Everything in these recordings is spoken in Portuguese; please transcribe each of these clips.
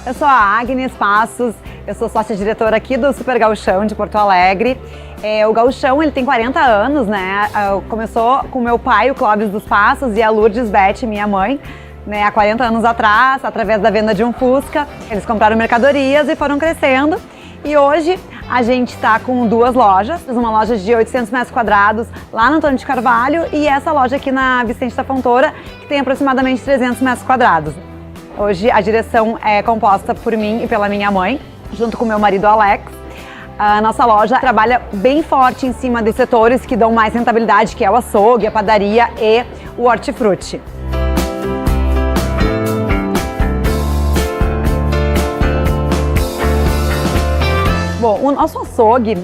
Eu sou a Agnes Passos, eu sou sócia-diretora aqui do Super Gauchão de Porto Alegre. O Gauchão, ele tem 40 anos, né? Começou com meu pai, o Clóvis dos Passos, e a Lourdes Beth, minha mãe, né? Há 40 anos atrás, através da venda de um Fusca. Eles compraram mercadorias e foram crescendo. E hoje a gente está com duas lojas, uma loja de 800 metros quadrados lá no Antônio de Carvalho e essa loja aqui na Vicente da Fontoura, que tem aproximadamente 300 metros quadrados. Hoje a direção é composta por mim e pela minha mãe, junto com meu marido Alex. A nossa loja trabalha bem forte em cima dos setores que dão mais rentabilidade, que é o açougue, a padaria e o hortifruti. Bom, o nosso açougue,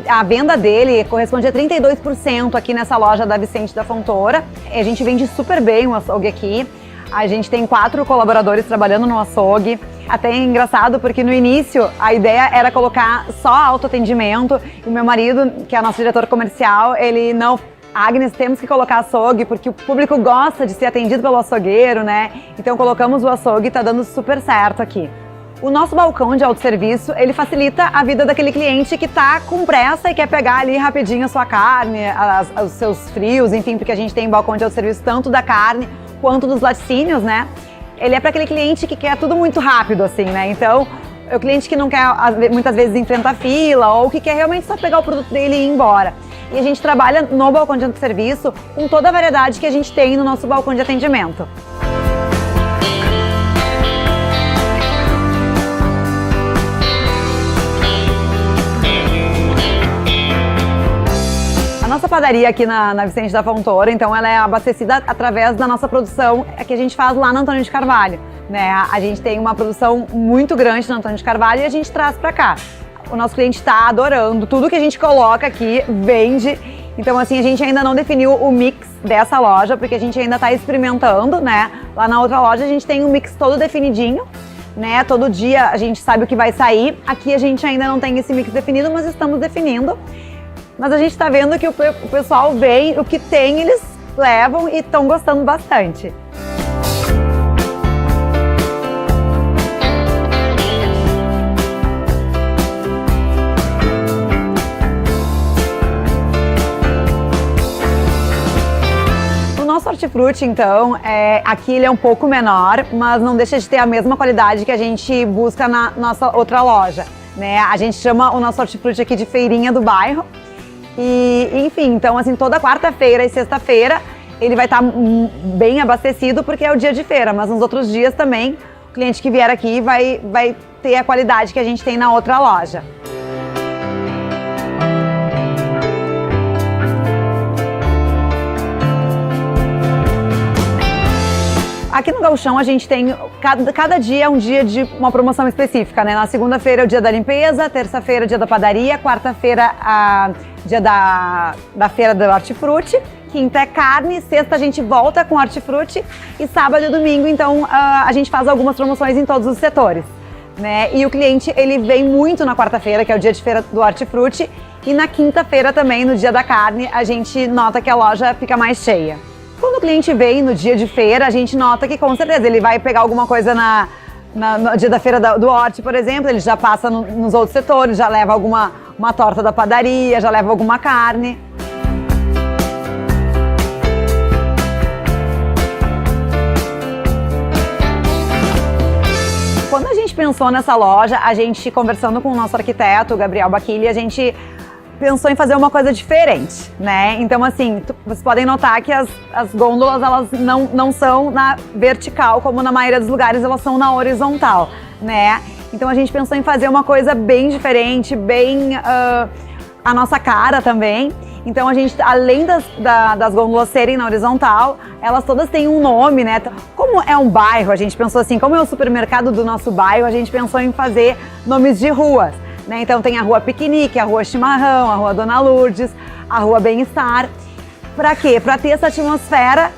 a venda dele corresponde a 32% aqui nessa loja da Vicente da Fontoura. A gente vende super bem o açougue aqui. A gente tem 4 colaboradores trabalhando no açougue. Até é engraçado porque no início a ideia era colocar só autoatendimento. E o meu marido, que é nosso diretor comercial, ele não... Agnes, temos que colocar açougue porque o público gosta de ser atendido pelo açougueiro, né? Então colocamos o açougue e tá dando super certo aqui. O nosso balcão de autosserviço, ele facilita a vida daquele cliente que está com pressa e quer pegar ali rapidinho a sua carne, os seus frios, enfim, porque a gente tem balcão de autosserviço tanto da carne quanto dos laticínios, né? Ele é para aquele cliente que quer tudo muito rápido, assim, né? Então, é o cliente que não quer, muitas vezes, enfrentar fila ou que quer realmente só pegar o produto dele e ir embora. E a gente trabalha no balcão de autosserviço com toda a variedade que a gente tem no nosso balcão de atendimento. A nossa padaria aqui na Vicente da Fontoura, então ela é abastecida através da nossa produção que a gente faz lá no Antônio de Carvalho, né? A gente tem uma produção muito grande no Antônio de Carvalho e a gente traz para cá. O nosso cliente está adorando, tudo que a gente coloca aqui vende. Então assim, a gente ainda não definiu o mix dessa loja, porque a gente ainda está experimentando, né? Lá na outra loja a gente tem um mix todo definidinho, né? Todo dia a gente sabe o que vai sair. Aqui a gente ainda não tem esse mix definido, mas estamos definindo. Mas a gente está vendo que o pessoal vem, o que tem eles levam e estão gostando bastante. O nosso hortifruti, então, aqui ele é um pouco menor, mas não deixa de ter a mesma qualidade que a gente busca na nossa outra loja, né? A gente chama o nosso hortifruti aqui de feirinha do bairro. E, enfim, então assim, toda quarta-feira e sexta-feira ele vai estar bem abastecido porque é o dia de feira, mas nos outros dias também o cliente que vier aqui vai ter a qualidade que a gente tem na outra loja. Aqui no Gauchão a gente tem, cada dia é um dia de uma promoção específica, né? Na segunda-feira é o dia da limpeza, terça-feira é o dia da padaria, quarta-feira dia da feira do hortifruti, quinta é carne, sexta a gente volta com hortifruti e sábado e domingo, então a gente faz algumas promoções em todos os setores, né? E o cliente, ele vem muito na quarta-feira, que é o dia de feira do hortifruti, e na quinta-feira também, no dia da carne, a gente nota que a loja fica mais cheia. Quando o cliente vem no dia de feira, a gente nota que com certeza ele vai pegar alguma coisa no dia da feira do horti, por exemplo, ele já passa nos outros setores, já leva uma torta da padaria, já leva alguma carne. Quando a gente pensou nessa loja, a gente conversando com o nosso arquiteto, o Gabriel Bacchilli, a gente pensou em fazer uma coisa diferente, né? Então assim, vocês podem notar que as gôndolas, elas não são na vertical, como na maioria dos lugares, elas são na horizontal, né? Então a gente pensou em fazer uma coisa bem diferente, bem a nossa cara também. Então a gente, além das gôndolas serem na horizontal, elas todas têm um nome, né? Como é um bairro, a gente pensou assim, como é o supermercado do nosso bairro, a gente pensou em fazer nomes de ruas. Né? Então tem a Rua Piquenique, a Rua Chimarrão, a Rua Dona Lourdes, a Rua Bem-Estar. Para quê? Para ter essa atmosfera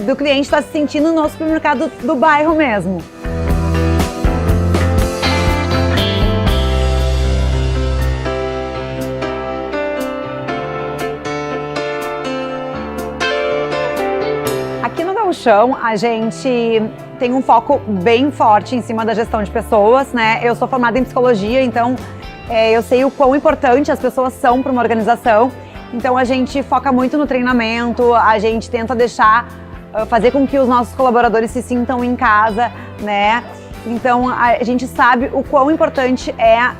do cliente estar se sentindo no supermercado do bairro mesmo. Aqui no Gauchão, a gente tem um foco bem forte em cima da gestão de pessoas, né? Eu sou formada em psicologia, então eu sei o quão importante as pessoas são para uma organização. Então a gente foca muito no treinamento, a gente tenta fazer com que os nossos colaboradores se sintam em casa, né? Então a gente sabe o quão importante é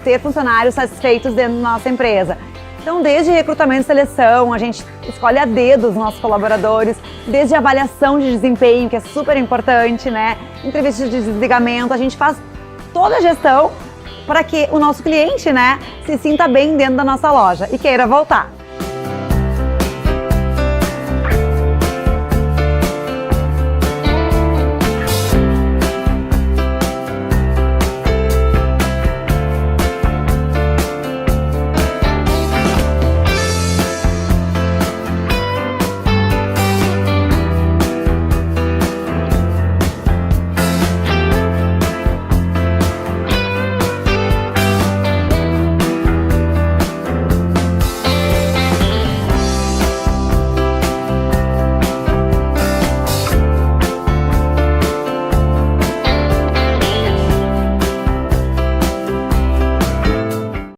ter funcionários satisfeitos dentro da nossa empresa. Então, desde recrutamento e seleção, a gente escolhe a dedo os nossos colaboradores, desde avaliação de desempenho, que é super importante, né? Entrevistas de desligamento, a gente faz toda a gestão para que o nosso cliente, né, se sinta bem dentro da nossa loja e queira voltar.